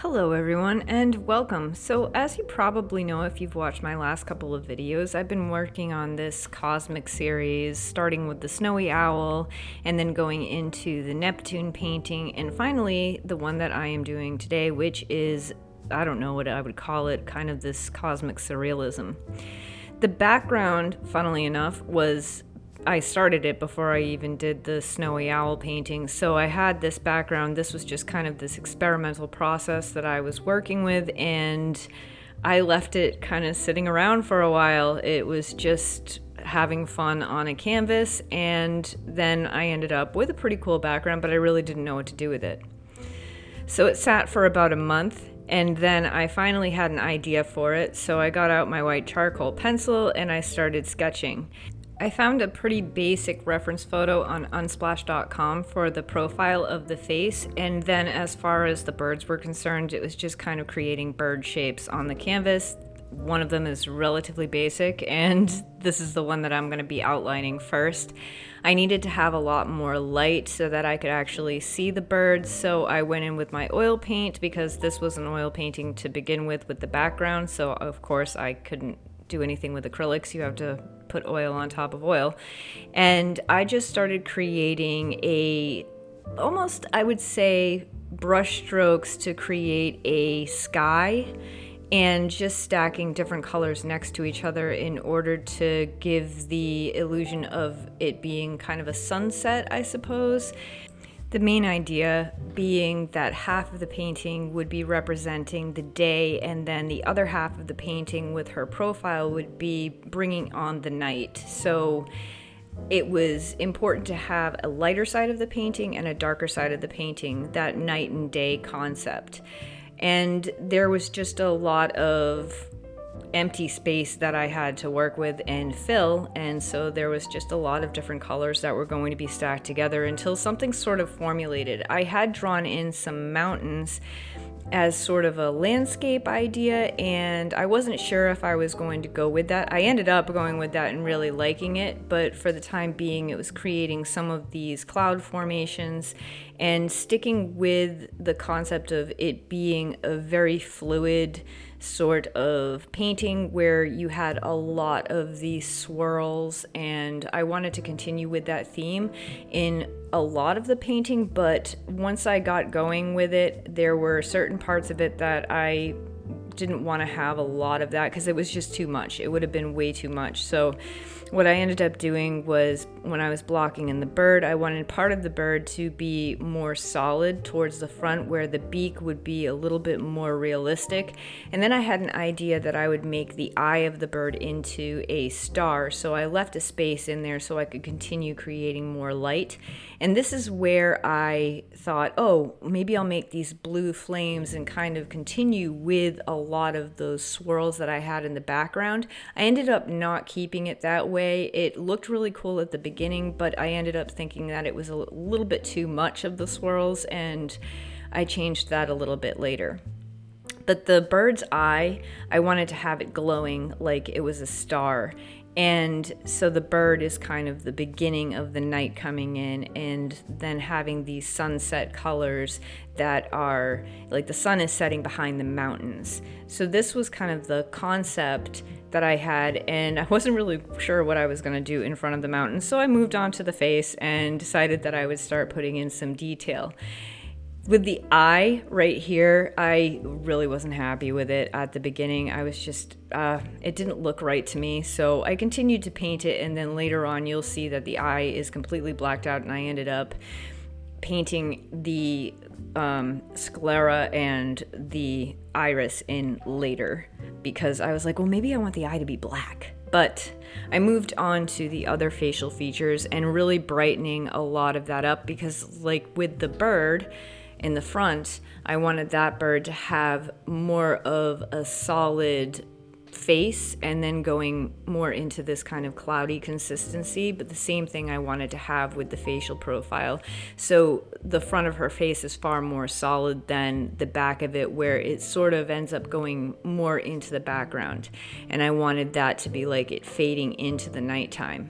Hello everyone and welcome. So as you probably know if you've watched my last couple of videos, I've been working on this cosmic series starting with the snowy owl and then going into the Neptune painting and finally the one that I am doing today, which is, I don't know what I would call it, kind of this cosmic surrealism. The background, funnily enough, I started it before I even did the snowy owl painting, so I had this background. This was just kind of this experimental process that I was working with, and I left it kind of sitting around for a while. It was just having fun on a canvas, and then I ended up with a pretty cool background, but I really didn't know what to do with it. So it sat for about a month, and then I finally had an idea for it, so I got out my white charcoal pencil and I started sketching. I found a pretty basic reference photo on unsplash.com for the profile of the face, and then as far as the birds were concerned, it was just kind of creating bird shapes on the canvas. One of them is relatively basic, and this is the one that I'm going to be outlining first. I needed to have a lot more light so that I could actually see the birds, so I went in with my oil paint because this was an oil painting to begin with the background, so of course I couldn't do anything with acrylics. You have to put oil on top of oil. And I just started creating almost, I would say, brush strokes to create a sky and just stacking different colors next to each other in order to give the illusion of it being kind of a sunset, I suppose. The main idea being that half of the painting would be representing the day, and then the other half of the painting with her profile would be bringing on the night. So it was important to have a lighter side of the painting and a darker side of the painting, that night and day concept. And there was just a lot of empty space that I had to work with and fill, and so there was just a lot of different colors that were going to be stacked together until something sort of formulated. I had drawn in some mountains as sort of a landscape idea, and I wasn't sure if I was going to go with that. I ended up going with that and really liking it, but for the time being it was creating some of these cloud formations and sticking with the concept of it being a very fluid sort of painting where you had a lot of these swirls, and I wanted to continue with that theme in a lot of the painting, but once I got going with it, there were certain parts of it that I didn't want to have a lot of that because it was just too much. It would have been way too much. So what I ended up doing was, when I was blocking in the bird, I wanted part of the bird to be more solid towards the front where the beak would be a little bit more realistic. And then I had an idea that I would make the eye of the bird into a star. So I left a space in there so I could continue creating more light. And this is where I thought, oh, maybe I'll make these blue flames and kind of continue with a lot of those swirls that I had in the background. I ended up not keeping it that way. It looked really cool at the beginning, but I ended up thinking that it was a little bit too much of the swirls, and I changed that a little bit later. But the bird's eye, I wanted to have it glowing like it was a star. And so the bird is kind of the beginning of the night coming in, and then having these sunset colors that are like the sun is setting behind the mountains. So this was kind of the concept that I had, and I wasn't really sure what I was going to do in front of the mountains. So I moved on to the face and decided that I would start putting in some detail. With the eye right here, I really wasn't happy with it at the beginning. I was just, it didn't look right to me. So I continued to paint it, and then later on you'll see that the eye is completely blacked out, and I ended up painting the sclera and the iris in later because I was like, well, maybe I want the eye to be black. But I moved on to the other facial features and really brightening a lot of that up because, like with the bird in the front, I wanted that bird to have more of a solid face and then going more into this kind of cloudy consistency, but the same thing I wanted to have with the facial profile. So the front of her face is far more solid than the back of it, where it sort of ends up going more into the background, and I wanted that to be like it fading into the nighttime.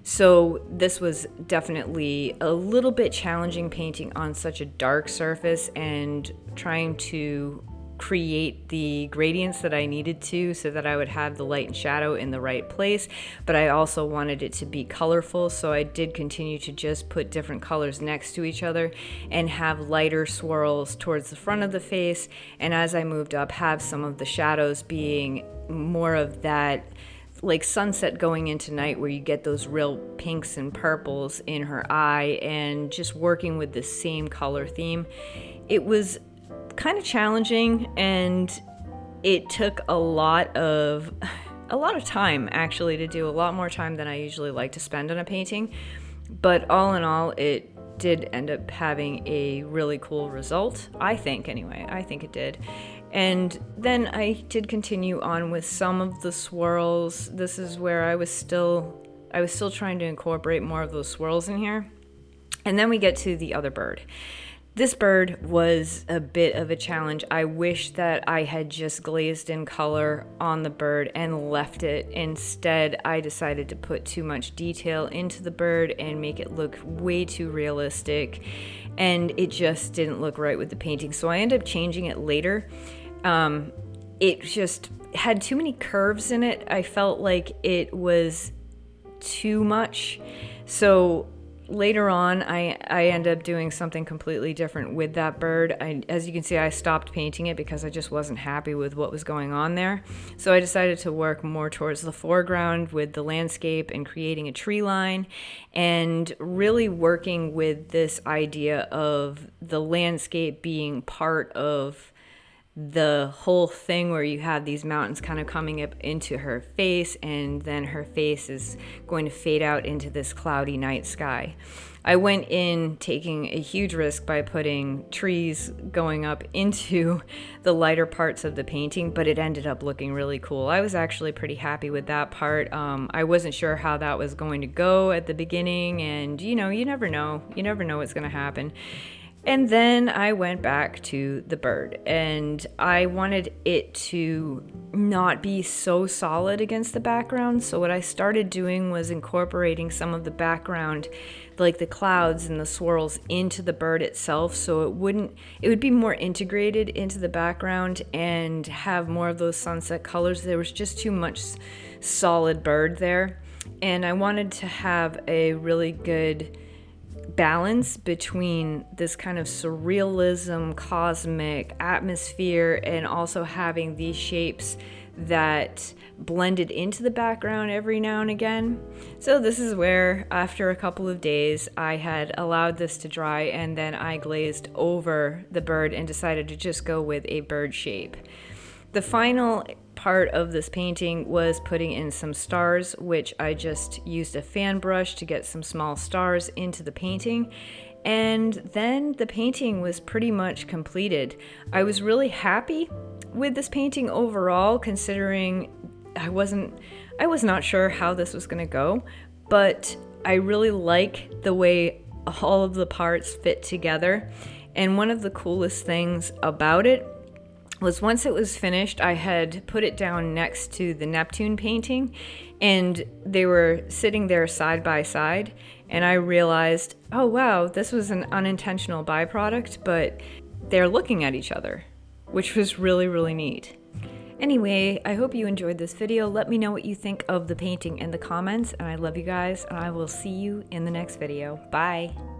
So this was definitely a little bit challenging painting on such a dark surface and trying to create the gradients that I needed to so that I would have the light and shadow in the right place, but I also wanted it to be colorful, so I did continue to just put different colors next to each other and have lighter swirls towards the front of the face, and as I moved up, have some of the shadows being more of that like sunset going into night where you get those real pinks and purples in her eye, and just working with the same color theme. It was kind of challenging, and it took a lot of time actually to do, a lot more time than I usually like to spend on a painting, but all in all it did end up having a really cool result, I think anyway. I think it did. And then I did continue on with some of the swirls. This is where I was still trying to incorporate more of those swirls in here. And then we get to the other bird. This bird was a bit of a challenge. I wish that I had just glazed in color on the bird and left it. Instead, I decided to put too much detail into the bird and make it look way too realistic, and it just didn't look right with the painting. So I ended up changing it later. It just had too many curves in it. I felt like it was too much. So later on, I ended up doing something completely different with that bird. As you can see, I stopped painting it because I just wasn't happy with what was going on there. So I decided to work more towards the foreground with the landscape and creating a tree line, and really working with this idea of the landscape being part of the whole thing, where you have these mountains kind of coming up into her face, and then her face is going to fade out into this cloudy night sky. I went in taking a huge risk by putting trees going up into the lighter parts of the painting, but it ended up looking really cool. I was actually pretty happy with that part. I wasn't sure how that was going to go at the beginning, and you never know what's going to happen. And then I went back to the bird, and I wanted it to not be so solid against the background. So what I started doing was incorporating some of the background, like the clouds and the swirls, into the bird itself, so it would be more integrated into the background and have more of those sunset colors. There was just too much solid bird there, and I wanted to have a really good balance between this kind of surrealism, cosmic atmosphere, and also having these shapes that blended into the background every now and again. So this is where, after a couple of days, I had allowed this to dry, and then I glazed over the bird and decided to just go with a bird shape. The final part of this painting was putting in some stars, which I just used a fan brush to get some small stars into the painting. And then the painting was pretty much completed. I was really happy with this painting overall, considering I was not sure how this was going to go, but I really like the way all of the parts fit together. And one of the coolest things about it was, once it was finished, I had put it down next to the Neptune painting, and they were sitting there side by side, and I realized, oh wow, this was an unintentional byproduct, but they're looking at each other, which was really, really neat. Anyway, I hope you enjoyed this video. Let me know what you think of the painting in the comments, and I love you guys, and I will see you in the next video. Bye!